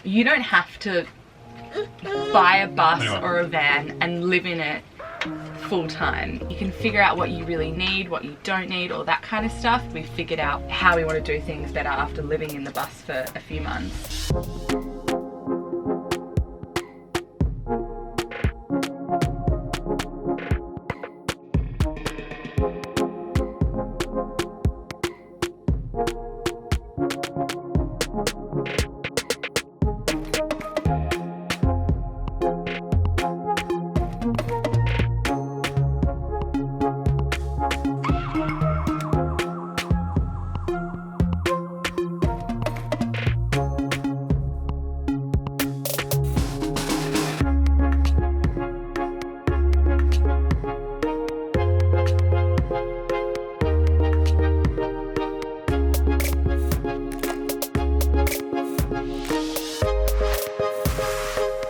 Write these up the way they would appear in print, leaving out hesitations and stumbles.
You don't have to buy a bus or a van and live in it full time. You can figure out what you really need, what you don't need, all that kind of stuff. We figured out how we want to do things better after living in the bus for a few months.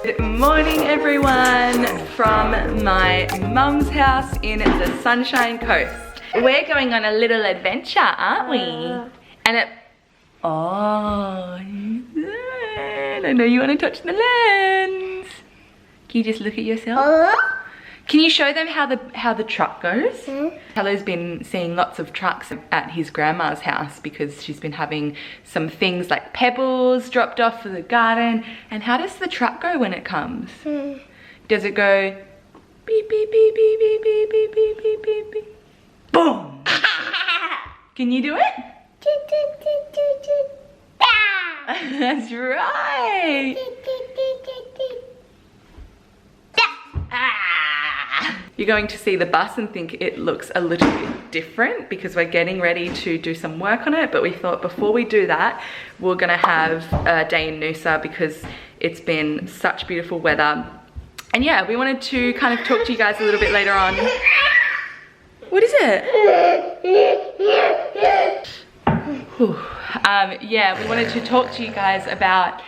Good morning everyone from my mum's house in the Sunshine Coast. We're going on a little adventure, aren't we? And it, oh, I know you want to touch the lens. Can you just look at yourself? Can you show them how the truck goes? Hello's been seeing lots of trucks at his grandma's house because she's been having some things like pebbles dropped off for the garden. And how does the truck go when it comes? Does it go beep beep beep beep beep beep beep beep beep beep beep? Boom! Can you do it? That's right! You're going to see the bus and think it looks a little bit different because we're getting ready to do some work on it, but we thought before we do that, we're gonna have a day in NOOSA because it's been such beautiful weather. And yeah, we wanted to kind of talk to you guys a little bit later on. What is it? Yeah, we wanted to talk to you guys about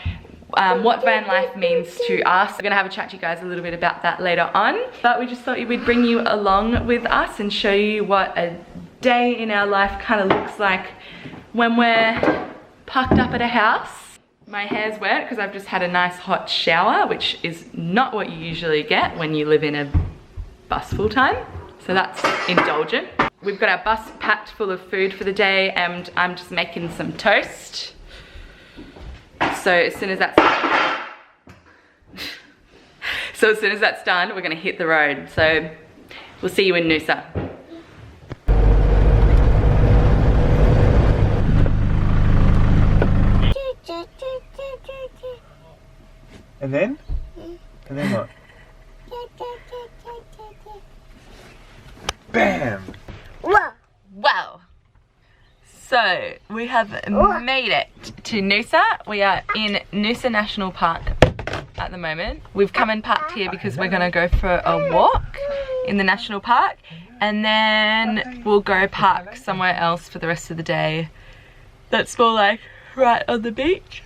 what van life means to us. We're gonna have a chat to you guys a little bit about that later on, but we just thought we'd bring you along with us and show you what a day in our life kind of looks like when we're parked up at a house. My hair's wet because I've just had a nice hot shower, which is not what you usually get when you live in a bus full time, so that's indulgent. We've got our bus packed full of food for the day and I'm just making some toast. So as soon as that's done, we're gonna hit the road. So we'll see you in NOOSA. And then? And then what? Bam! Wow. So we have made it to NOOSA. We are in NOOSA National Park at the moment. We've come and parked here because we're gonna go for a walk in the national park and then we'll go park somewhere else for the rest of the day. That's more like right on the beach.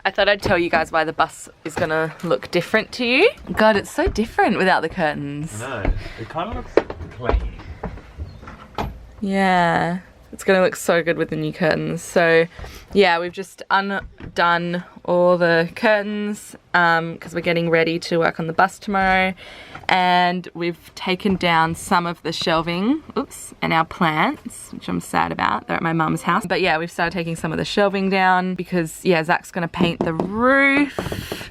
I thought I'd tell you guys why the bus is gonna look different to you. God, it's so different without the curtains. No, it kind of looks clean. Yeah, it's gonna look so good with the new curtains. So yeah, we've just undone all the curtains because we're getting ready to work on the bus tomorrow, and we've taken down some of the shelving, and our plants, which I'm sad about. They're at my mum's house. But yeah, we've started taking some of the shelving down because yeah, Zach's gonna paint the roof.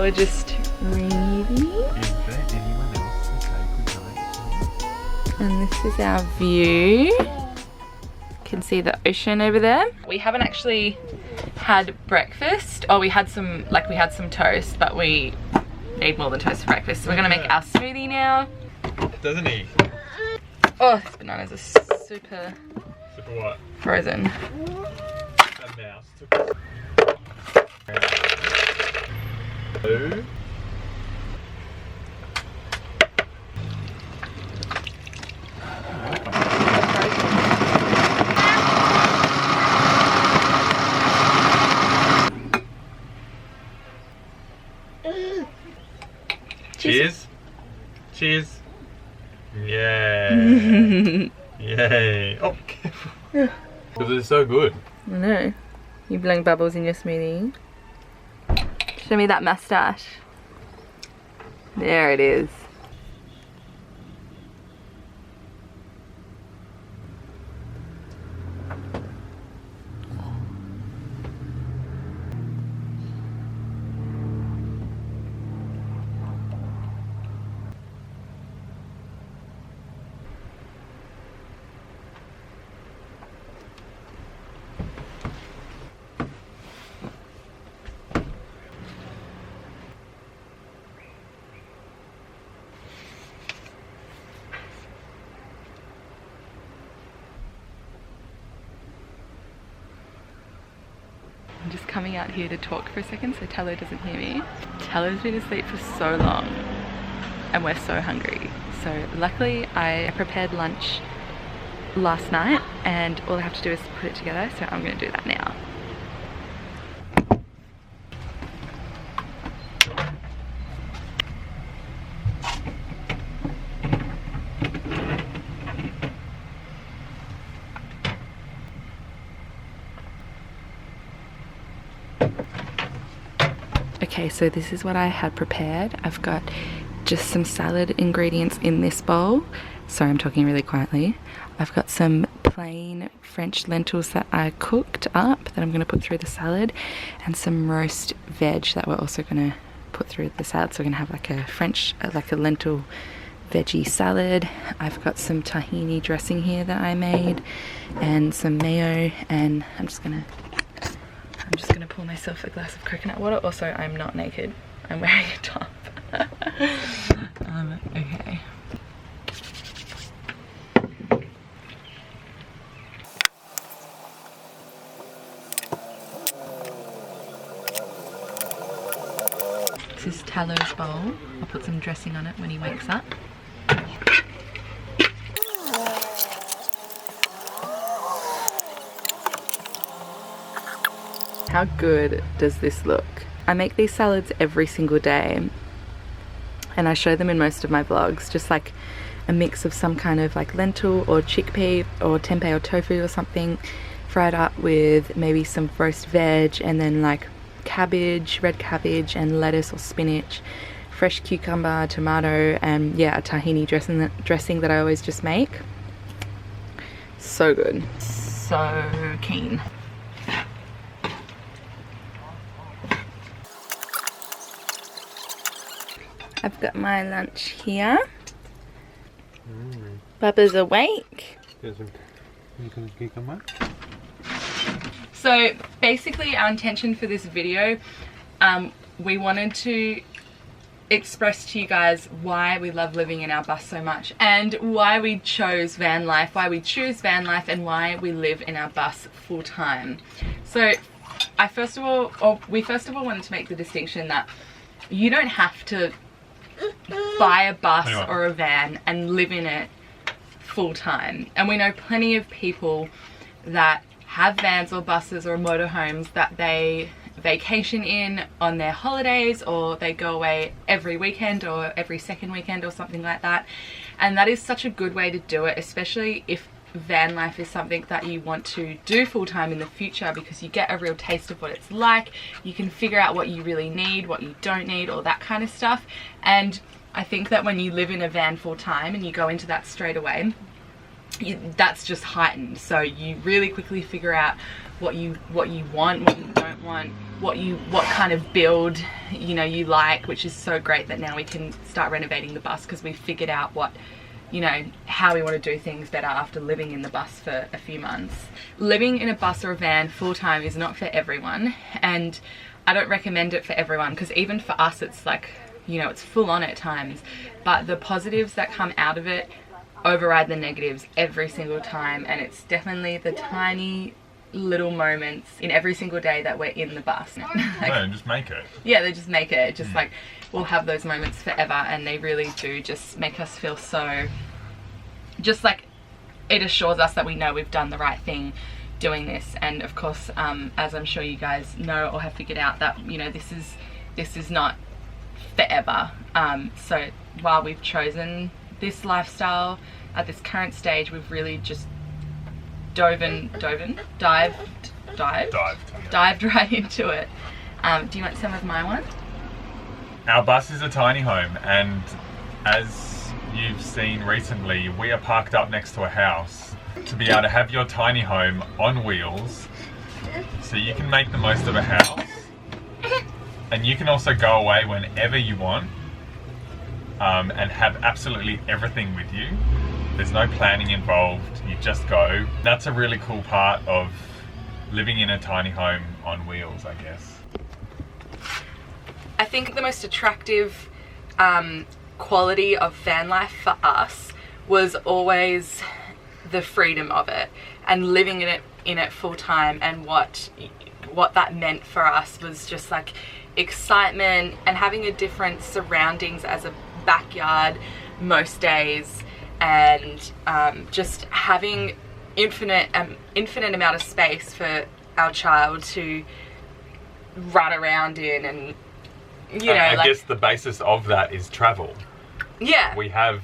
we're just reading. Anyone else? Okay, good night. And this is our view. You can see the ocean over there. We haven't actually had breakfast. Oh, we had some toast, but we need more than toast for breakfast. So we're gonna make our smoothie now. Doesn't he? Oh, this bananas are super Super what? frozen. That mouse took it. Cheers. Cheers. Yeah. Yay. Oh, careful. Because it's so good. I know. You blowing bubbles in your smoothie. Show me that mustache. There it is. I'm just coming out here to talk for a second so Tallow doesn't hear me. Tallow's been asleep for so long and we're so hungry. So luckily I prepared lunch last night and all I have to do is put it together, so I'm going to do that now. Okay, so this is what I had prepared. I've got just some salad ingredients in this bowl. Sorry, I'm talking really quietly. I've got some plain French lentils that I cooked up that I'm going to put through the salad, and some roast veg that we're also going to put through the salad. So we're going to have like a lentil veggie salad. I've got some tahini dressing here that I made and some mayo, and I'm just gonna pour myself a glass of coconut water. Also, I'm not naked. I'm wearing a top. Okay. This is Tallow's bowl. I'll put some dressing on it when he wakes up. How good does this look? I make these salads every single day and I show them in most of my vlogs, just like a mix of some kind of like lentil or chickpea or tempeh or tofu or something, fried up with maybe some roast veg, and then like cabbage, red cabbage and lettuce or spinach, fresh cucumber, tomato, and yeah, a tahini dressing that I always just make. So good. So keen. I've got my lunch here. Bubba's awake. So basically our intention for this video, we wanted to express to you guys why we love living in our bus so much, and why we chose van life, why we choose van life, and why we live in our bus full time. So we first of all wanted to make the distinction that you don't have to buy a bus or a van and live in it full time. And we know plenty of people that have vans or buses or motorhomes that they vacation in on their holidays, or they go away every weekend or every second weekend or something like that. And that is such a good way to do it, especially if van life is something that you want to do full time in the future, because you get a real taste of what it's like. You can figure out what you really need, what you don't need, all that kind of stuff. And I think that when you live in a van full time and you go into that straight away, that's just heightened. So you really quickly figure out what you want, what you don't want, what kind of build, you know, you like, which is so great that now we can start renovating the bus because we've figured out what, you know, how we want to do things better after living in the bus for a few months. Living in a bus or a van full-time is not for everyone, and I don't recommend it for everyone, because even for us it's like, you know, it's full on at times, but the positives that come out of it override the negatives every single time. And it's definitely the tiny little moments in every single day that we're in the bus. Like, no, just make it. Yeah, they just make it. Just like, we'll have those moments forever, and they really do just make us feel so, just like, it assures us that we know we've done the right thing doing this. And of course, as I'm sure you guys know or have figured out, that, you know, this is not forever. So while we've chosen this lifestyle at this current stage, we've really just dived right into it. Do you want some of my one? Our bus is a tiny home, and as you've seen recently, we are parked up next to a house. To be able to have your tiny home on wheels, so you can make the most of a house, and you can also go away whenever you want, and have absolutely everything with you. There's no planning involved, you just go. That's a really cool part of living in a tiny home on wheels, I guess. I think the most attractive quality of van life for us was always the freedom of it, and living in it full time, and what that meant for us was just like excitement and having a different surroundings as a backyard most days, and just having infinite amount of space for our child to run around in. And you know, I guess the basis of that is travel. Yeah, we have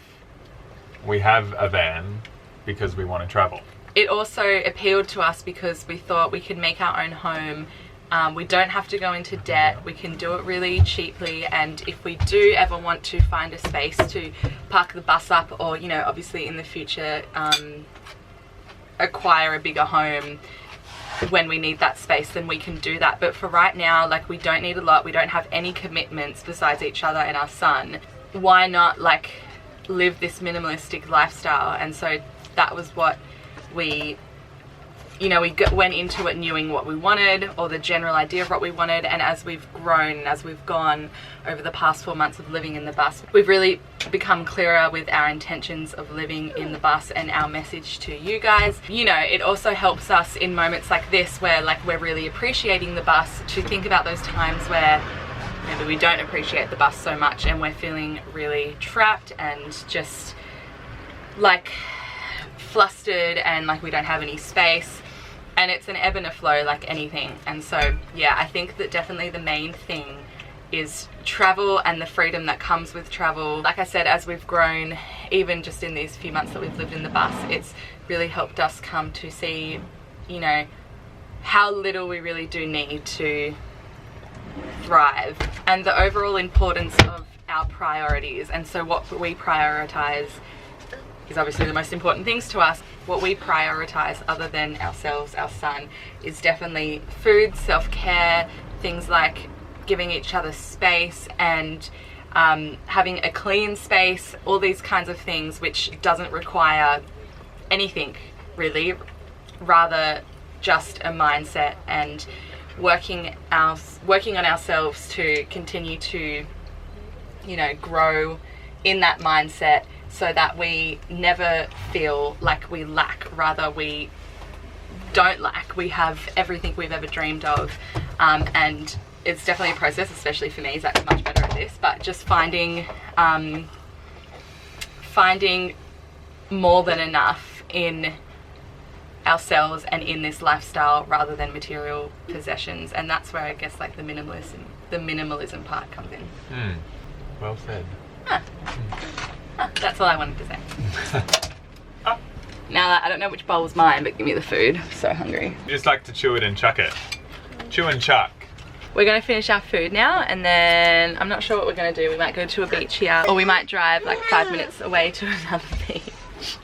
a van because we want to travel. It also appealed to us because we thought we could make our own home. We don't have to go into debt. We can do it really cheaply, and if we do ever want to find a space to park the bus up, or, you know, obviously in the future acquire a bigger home when we need that space, then we can do that. But for right now, like, we don't need a lot. We don't have any commitments besides each other and our son. Why not, like, live this minimalistic lifestyle? And so that was what we, you know, we went into it knowing what we wanted, or the general idea of what we wanted. And as we've grown, as we've gone over the past 4 months of living in the bus, we've really become clearer with our intentions of living in the bus and our message to you guys. You know, it also helps us in moments like this where, like, we're really appreciating the bus, to think about those times where maybe we don't appreciate the bus so much and we're feeling really trapped and just like flustered, and like we don't have any space, and it's an ebb and a flow like anything. And so yeah, I think that definitely the main thing is travel and the freedom that comes with travel. Like I said, as we've grown, even just in these few months that we've lived in the bus, it's really helped us come to see, you know, how little we really do need to thrive, and the overall importance of our priorities. And so what we prioritize is obviously the most important things to us. What we prioritize, other than ourselves, our son, is definitely food, self-care, things like giving each other space, and having a clean space, all these kinds of things, which doesn't require anything really, rather just a mindset, and working on ourselves to continue to, you know, grow in that mindset, so that we never feel like we lack, rather we don't lack. We have everything we've ever dreamed of, and it's definitely a process, especially for me, Zach's much better at this, but just finding more than enough in ourselves and in this lifestyle, rather than material possessions. And that's where I guess like the minimalism part comes in. Well said. That's all I wanted to say. Now I don't know which bowl was mine, but give me the food. I'm so hungry. You just like to chew it and chuck it. Chew and chuck. We're gonna finish our food now, and then I'm not sure what we're gonna do. We might go to a beach here, or we might drive like 5 minutes away to another beach.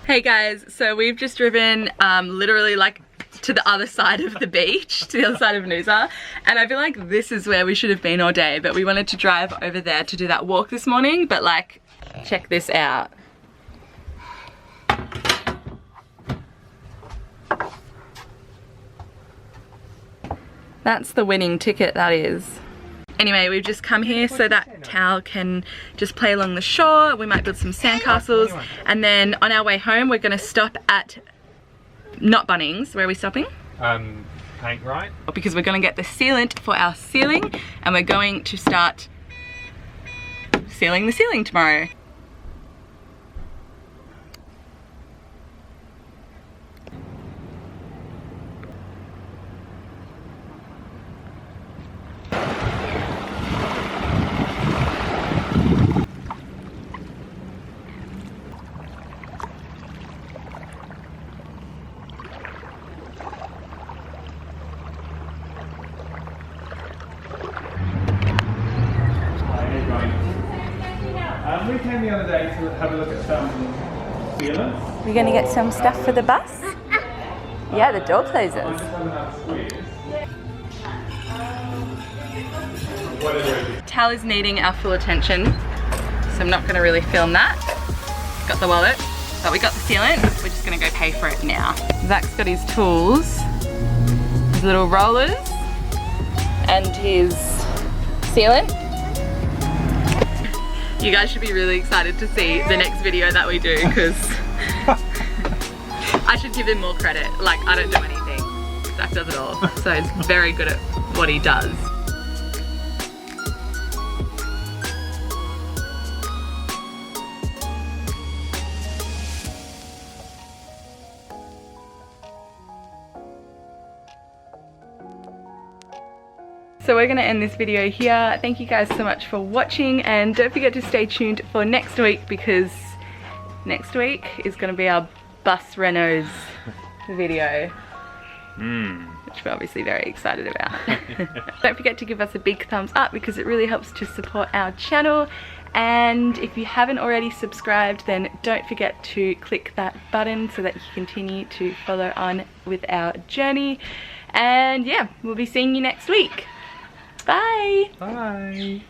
Hey guys, so we've just driven literally like to the other side of the beach, to the other side of NOOSA, and I feel like this is where we should have been all day, but we wanted to drive over there to do that walk this morning, but like, check this out. That's the winning ticket, that is. Anyway, we've just come here so that Tal can just play along the shore. We might build some sandcastles, and then on our way home we're gonna stop at, not Bunnings, where are we stopping? Paint right. Because we're gonna get the sealant for our ceiling, and we're going to start sealing the ceiling tomorrow. We came the other day to have a look at some sealants. We're gonna get some stuff for the bus? Yeah, the door closes. Just have another squeeze. Tal is needing our full attention, so I'm not gonna really film that. Got the wallet, but we got the sealant. We're just gonna go pay for it now. Zach's got his tools, his little rollers, and his sealant. You guys should be really excited to see the next video that we do, because I should give him more credit. Like, I don't do anything. Zach does it all. So he's very good at what he does. So we're gonna end this video here. Thank you guys so much for watching, and don't forget to stay tuned for next week, because next week is gonna be our bus renos video. Which we're obviously very excited about. Don't forget to give us a big thumbs up, because it really helps to support our channel. And if you haven't already subscribed, then don't forget to click that button so that you continue to follow on with our journey. And yeah, we'll be seeing you next week. Bye. Bye.